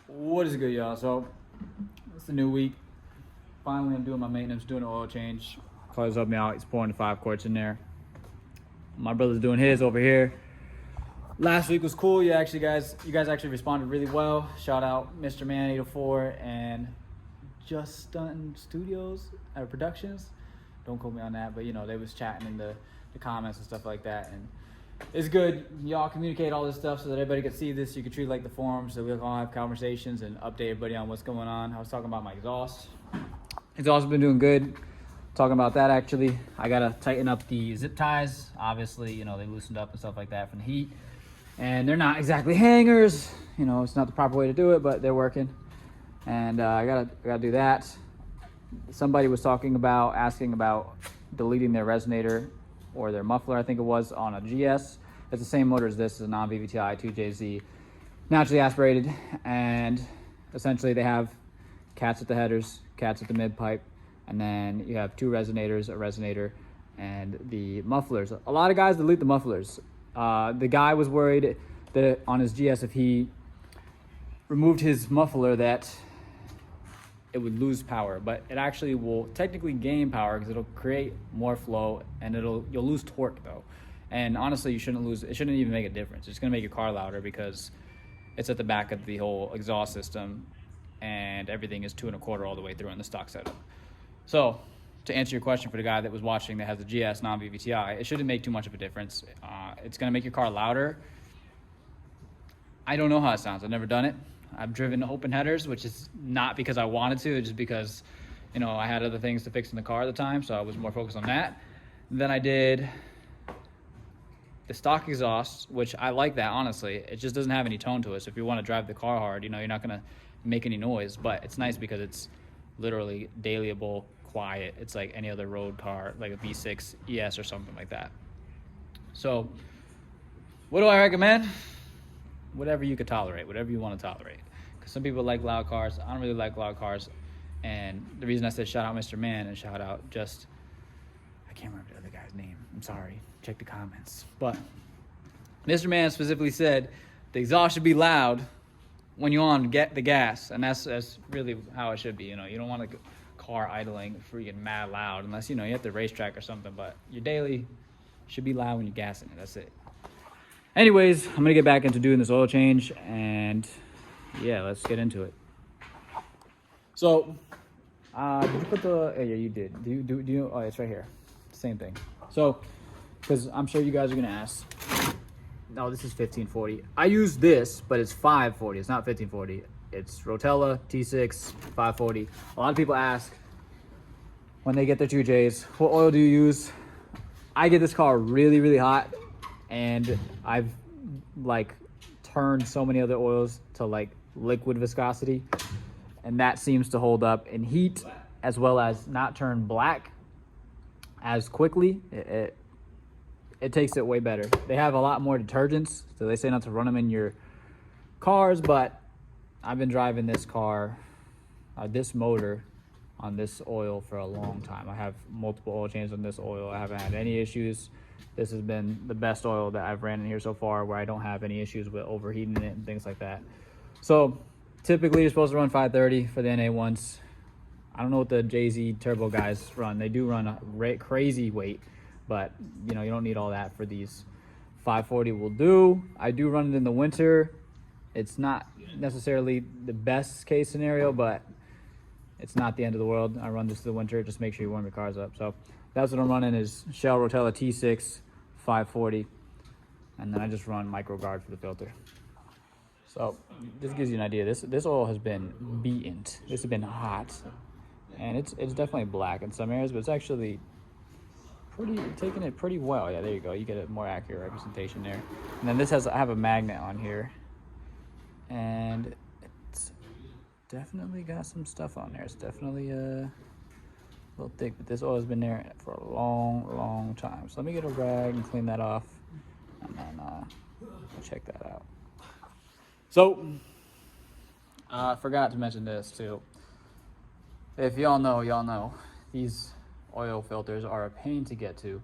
What is good, y'all? So it's a new week. Finally, I'm doing my maintenance, doing an oil change. Carlos helped me out. He's pouring the 5 quarts in there. My brother's doing his over here. Last week was cool. You guys actually responded really well. Shout out Mr. Man 804 and ZACH SUTTON Studios Productions. Don't quote me on that, but they was chatting in the comments and stuff like that. And it's good. Y'all communicate all this stuff so that everybody can see this. You can treat it like the forums, so we can all have conversations and update everybody on what's going on. I was talking about my exhaust. Exhaust has been doing good. Talking about that, actually, I gotta tighten up the zip ties. Obviously, they loosened up and stuff like that from the heat, and they're not exactly hangers. It's not the proper way to do it, but they're working. And I gotta do that. Somebody was asking about deleting their resonator or their muffler, I think it was, on a GS. It's the same motor as this. It's a non-VVTi 2JZ, naturally aspirated, and essentially they have cats at the headers, cats at the mid pipe, and then you have 2 resonators, a resonator, and the mufflers. A lot of guys delete the mufflers. The guy was worried that on his GS, if he removed his muffler, that it would lose power, but it actually will technically gain power because it'll create more flow, and you'll lose torque though. And honestly, it shouldn't even make a difference. It's gonna make your car louder because it's at the back of the whole exhaust system, and everything is 2 1/4 all the way through in the stock setup. So to answer your question for the guy that was watching that has a GS non-VVTi, it shouldn't make too much of a difference. It's gonna make your car louder. I don't know how it sounds. I've never done it. I've driven open headers, which is not because I wanted to, it's just because, I had other things to fix in the car at the time, so I was more focused on that. Then I did the stock exhaust, which I like that, honestly. It just doesn't have any tone to it, so if you want to drive the car hard, you're not going to make any noise, but it's nice because it's literally dailyable, quiet. It's like any other road car, like a V6 ES or something like that. So what do I recommend? Whatever you could tolerate, whatever you want to tolerate. Because some people like loud cars. I don't really like loud cars. And the reason I said shout out Mr. Man and shout out I can't remember the other guy's name. I'm sorry. Check the comments. But Mr. Man specifically said the exhaust should be loud when you're on get the gas. And that's really how it should be. You don't want a car idling freaking mad loud unless, you have the racetrack or something. But your daily should be loud when you're gassing it. That's it. Anyways, I'm gonna get back into doing this oil change, and yeah, let's get into it. So, did you put the? Oh, yeah, you did. Do you? Oh, it's right here. Same thing. So, because I'm sure you guys are gonna ask. No, this is 1540. I use this, but it's 540. It's not 1540. It's Rotella T6 540. A lot of people ask when they get their 2Js, what oil do you use? I get this car really, really hot. And I've turned so many other oils to liquid viscosity, and that seems to hold up in heat, as well as not turn black as quickly. It takes it way better. They have a lot more detergents, so they say not to run them in your cars, but I've been driving this car, this motor on this oil for a long time. I have multiple oil changes on this oil. I haven't had any issues. This has been the best oil that I've ran in here so far, where I don't have any issues with overheating it and things like that. So typically you're supposed to run 530 for the NA ones. I don't know what the JZ turbo guys run. They do run a crazy weight, but you don't need all that for these. 540 will do. I do run it in the winter. It's not necessarily the best case scenario, but it's not the end of the world. I run this in the winter. Just make sure you warm your cars up. So that's what I'm running, is Shell Rotella T6 540, and then I just run MicroGuard for the filter. So this gives you an idea. This oil has been beaten. This has been hot, and it's definitely black in some areas, but it's actually taking it pretty well. Yeah, there you go. You get a more accurate representation there. And then I have a magnet on here, and it's definitely got some stuff on there. It's definitely a little thick, but this oil has been there for a long time. So let me get a rag and clean that off, and then check that out. So I forgot to mention this too. If y'all know, these oil filters are a pain to get to.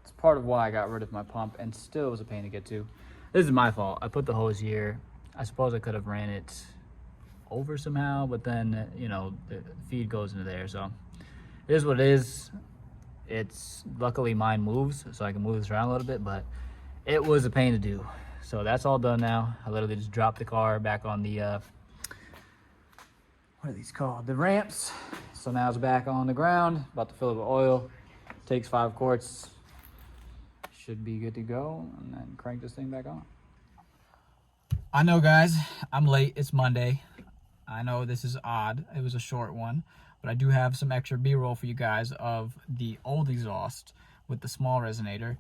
It's part of why I got rid of my pump, and still was a pain to get to. This is my fault. I put the hose here. I suppose I could have ran it over somehow, but then, you know, the feed goes into there. So it is what it is. It's luckily mine moves, so I can move this around a little bit, but it was a pain to do. So that's all done now. I literally just dropped the car back on the what are these called? The ramps. So now it's back on the ground, about to fill it with oil. Takes 5 quarts. Should be good to go, and then crank this thing back on. I know, guys, I'm late. It's Monday. I know this is odd. It was a short one, but I do have some extra B-roll for you guys of the old exhaust with the small resonator.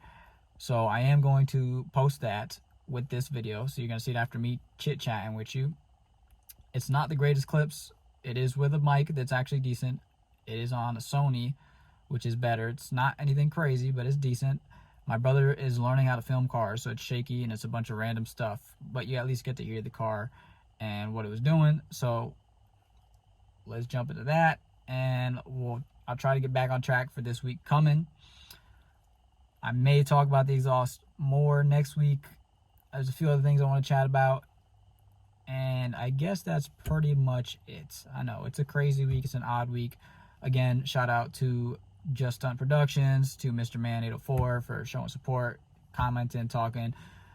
So I am going to post that with this video. So you're going to see it after me chit-chatting with you. It's not the greatest clips. It is with a mic that's actually decent. It is on a Sony, which is better. It's not anything crazy, but it's decent. My brother is learning how to film cars, so it's shaky and it's a bunch of random stuff. But you at least get to hear the car and what it was doing. So let's jump into that, and I'll try to get back on track for this week coming. I may talk about the exhaust more next week. There's a few other things I want to chat about. And I guess that's pretty much it. I know it's a crazy week. It's an odd week. Again, shout out to ZACH SUTTON Productions, to Mr. Man 804 for showing support, commenting, talking,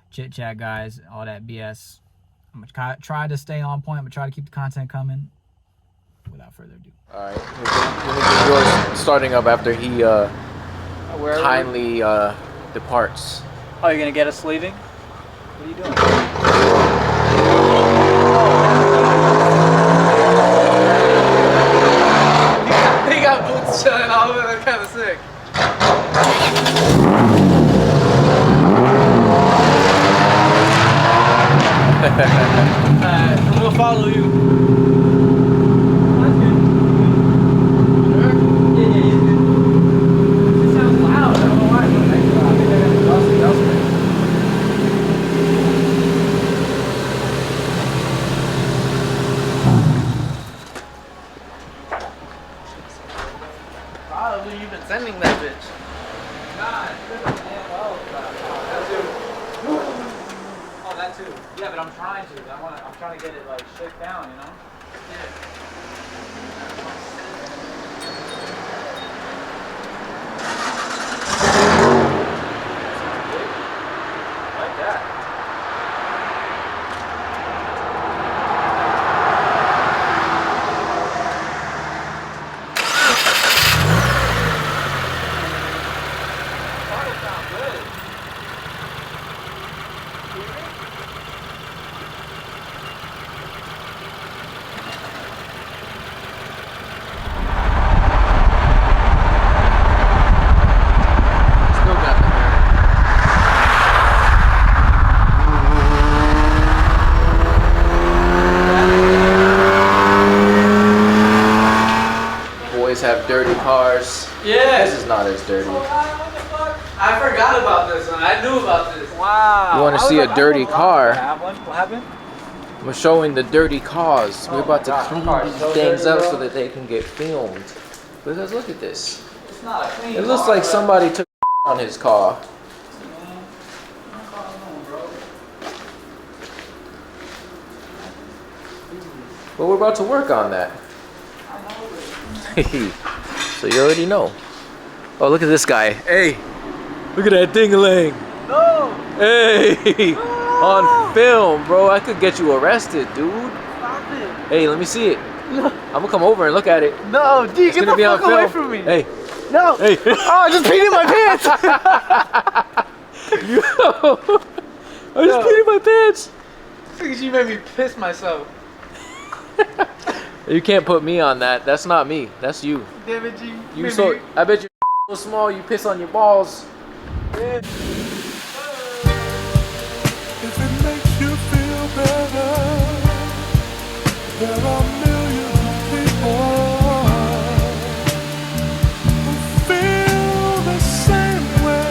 chit chat, guys, all that BS. I'm gonna try to stay on point. I'm gonna try to keep the content coming. Without further ado. All right, let me get yours starting up after he kindly departs. Oh, you're gonna get us leaving? What are you doing? He got boots showing all over. That's kind of sick. We'll follow you. Probably you've been sending that bitch. God, oh, that too. Yeah, but I'm trying to. I'm trying to get it like shook down, you know? Yeah. Like that. Have dirty cars. Yeah. This is not as dirty. What the fuck? I forgot about this one. I knew about this. Wow. You want to see a dirty car? What happened? We're showing the dirty cars. We're about to clean car's these so things dirty, up bro. so that they can get filmed. Because look at this. It's not a clean It looks car, like bro. somebody took on his car. But we're about to work on that. So you already know. Oh, look at this guy. Hey, look at that ding-a-ling. No. Hey, No. on film, bro. I could get you arrested, dude. Stop it. Hey, let me see it. No. I'm gonna come over and look at it. No, D, It's get gonna the be on fuck away film. from me. Hey, No. hey. Oh, I just peed in my pants. Yo, I just peed in my pants. Because you made me piss myself. You can't put me on that. That's not me. That's you. Damn it, G. You so. I bet you're so small. You piss on your balls. Yeah. If it makes you feel better, there are millions of people who feel the same way.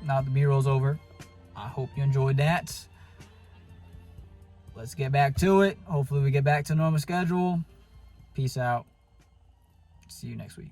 now the B-roll's over. I hope you enjoyed that. Let's get back to it. Hopefully we get back to normal schedule. Peace out. See you next week.